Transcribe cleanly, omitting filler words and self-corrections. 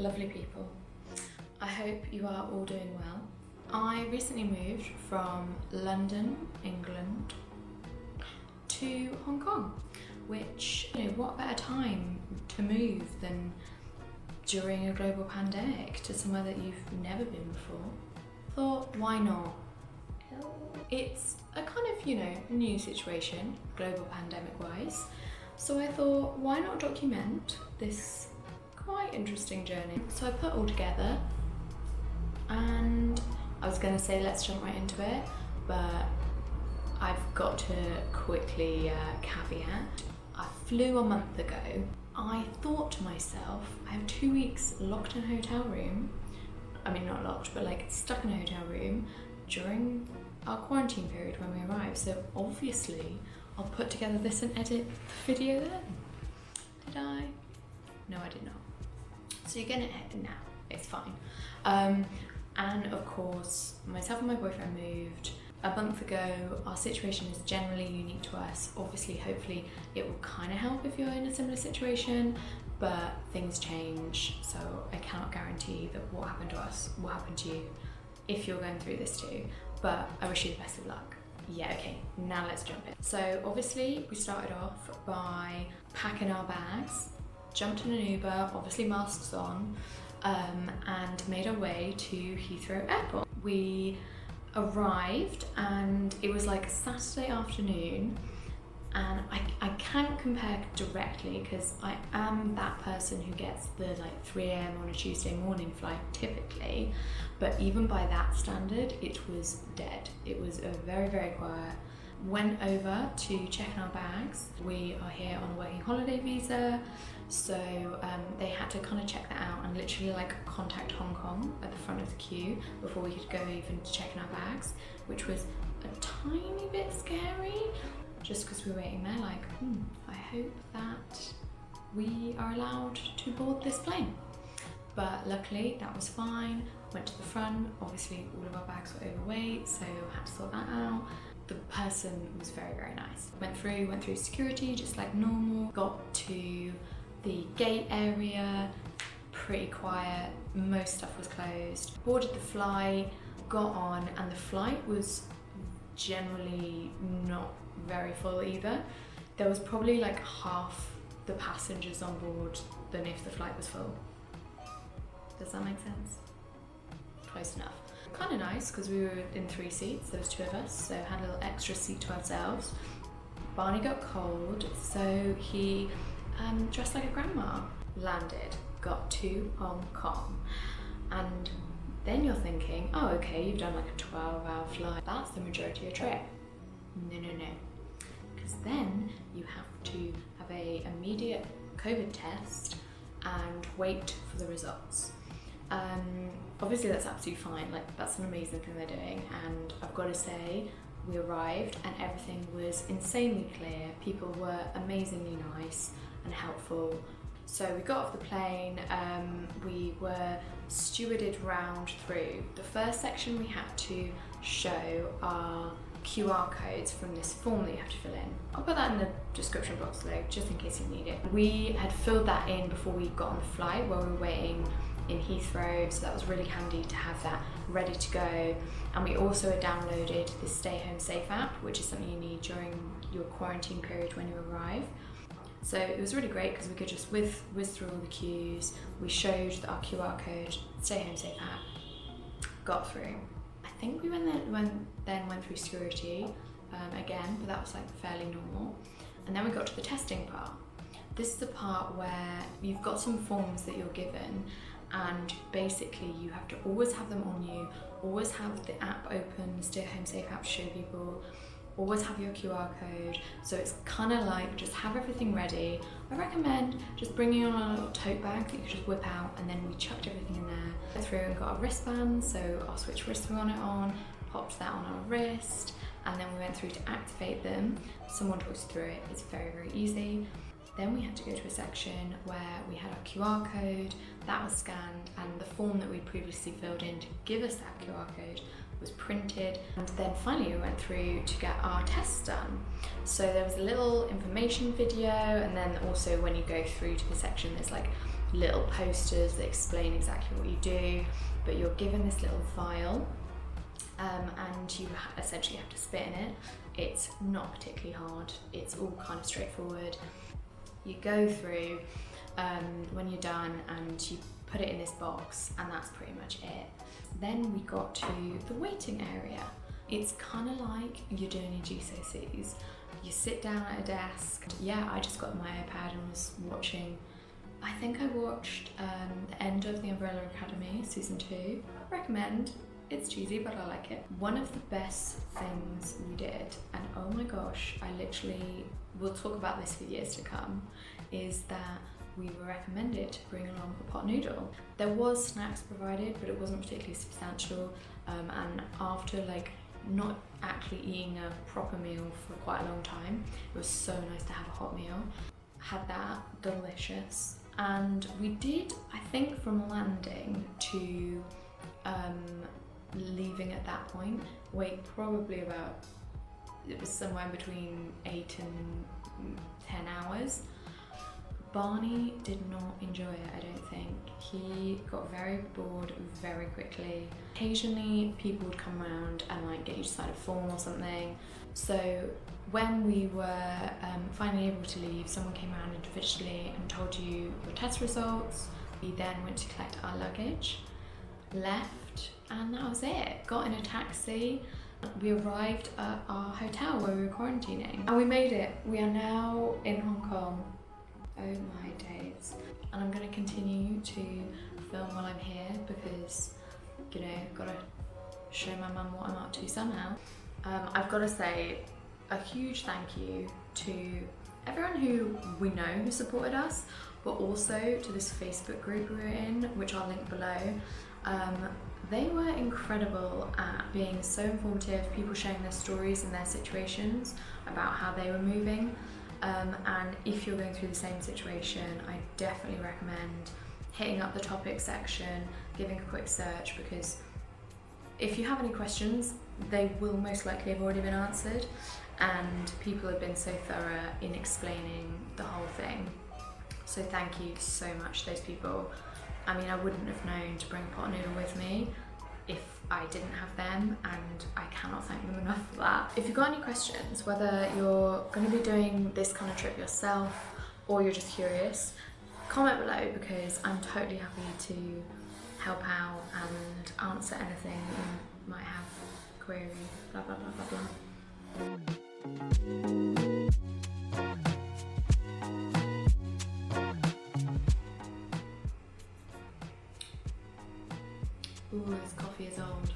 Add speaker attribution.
Speaker 1: Lovely people. I hope you are all doing well. I recently moved from London, England, to Hong Kong, which, what better time to move than during a global pandemic to somewhere that you've never been before. Thought, why not? It's a kind of, new situation, global pandemic-wise. So I thought, why not document this quite interesting journey? So I put it all together, and I was going to say let's jump right into it, but I've got to quickly caveat. I flew a month ago. I thought to myself, I have 2 weeks locked in a hotel room. I mean, not locked, but stuck in a hotel room during our quarantine period when we arrived. So obviously, I'll put together this and edit the video then. Did I? No, I did not. So you're gonna edit now. It's fine. And of course, myself and my boyfriend moved a month ago. Our situation is generally unique to us. Obviously, hopefully it will kind of help if you're in a similar situation, but things change, so I cannot guarantee that what happened to us will happen to you if you're going through this too, but I wish you the best of luck. Yeah, okay, now let's jump in. So obviously we started off by packing our bags, jumped in an Uber, obviously masks on, and made our way to Heathrow Airport. We arrived and it was like a Saturday afternoon, and I can't compare directly because I am that person who gets the 3 a.m. on a Tuesday morning flight typically, but even by that standard it was dead. It was a very, very quiet. Went over to check in our bags. We are here on a working holiday visa, so they had to kind of check that out and literally contact Hong Kong at the front of the queue before we could go even to check in our bags, which was a tiny bit scary, just because we were waiting there I hope that we are allowed to board this plane. But luckily that was fine. Went to the front, obviously all of our bags were overweight, so I had to sort that out. The person was very, very nice. Went through security just like normal, got to the gate area, pretty quiet, most stuff was closed. Boarded the flight, got on, and the flight was generally not very full either. There was probably half the passengers on board than if the flight was full. Does that make sense? Close enough. Kind of nice because we were in 3 seats, there was 2 of us, so had a little extra seat to ourselves. Barney got cold, so he dressed like a grandma. Landed, got to Hong Kong, and then you're thinking, oh okay, you've done a 12-hour flight, that's the majority of your trip. No, because then you have to have a immediate COVID test and wait for the results. Obviously that's absolutely fine, that's an amazing thing they're doing, and I've got to say, we arrived and everything was insanely clear. People were amazingly nice and helpful. So we got off the plane, we were stewarded round through. The first section we had to show our QR codes from this form that you have to fill in. I'll put that in the description box below, just in case you need it. We had filled that in before we got on the flight while we were waiting in Heathrow, so that was really handy to have that ready to go. And we also had downloaded the Stay Home Safe app, which is something you need during your quarantine period when you arrive. So it was really great because we could just whiz through all the queues. We showed our QR code, Stay Home Safe app, got through. I think we went through security again, but that was fairly normal. And then we got to the testing part. This is the part where you've got some forms that you're given, and basically you have to always have them on you, always have the app open, the Stay Home Safe app to show people, always have your QR code. So it's kind of just have everything ready. I recommend just bringing on a little tote bag that you can just whip out, and then we chucked everything in there. Went through and got our wristbands, so our switch wrist we want it on, popped that on our wrist, and then we went through to activate them. Someone talks you through it, it's very, very easy. Then we had to go to a section where we had our QR code, that was scanned, and the form that we previously filled in to give us that QR code was printed. And then finally we went through to get our tests done. So there was a little information video, and then also when you go through to the section there's little posters that explain exactly what you do, but you're given this little vial and you essentially have to spit in it. It's not particularly hard, it's all kind of straightforward. You go through when you're done and you put it in this box, and that's pretty much it. Then we got to the waiting area. It's kind of like you're doing your GCSEs. You sit down at a desk. Yeah, I just got my iPad and was watching, I think I watched the end of The Umbrella Academy, season 2. Recommend. It's cheesy, but I like it. One of the best things we did, and oh my gosh, I literally will talk about this for years to come, is that we were recommended to bring along a pot noodle. There was snacks provided, but it wasn't particularly substantial. And after like not actually eating a proper meal for quite a long time, it was so nice to have a hot meal. Had that, delicious. And we did, I think, from landing to leaving at that point, wait probably about, it was somewhere between 8 and 10 hours. Barney did not enjoy it, I don't think. He got very bored very quickly. Occasionally people would come around and like get you to sign a form or something. So when we were finally able to leave, someone came around individually and told you your test results. We then went to collect our luggage, left, and that was it. Got in a taxi. We arrived at our hotel where we were quarantining. And we made it. We are now in Hong Kong. Oh my days. And I'm going to continue to film while I'm here because, you know, I've got to show my mum what I'm up to somehow. I've got to say a huge thank you to everyone who we know who supported us, but also to this Facebook group we were in, which I'll link below. They were incredible at being so informative, people sharing their stories and their situations about how they were moving. And if you're going through the same situation, I definitely recommend hitting up the topics section, giving a quick search, because if you have any questions, they will most likely have already been answered, and people have been so thorough in explaining the whole thing. So thank you so much, those people. I mean, I wouldn't have known to bring a pot noodle with me if I didn't have them, and I cannot thank them enough for that. If you've got any questions, whether you're going to be doing this kind of trip yourself or you're just curious, comment below, because I'm totally happy to help out and answer anything you might have, query, blah blah blah blah blah. Ooh, this coffee is old.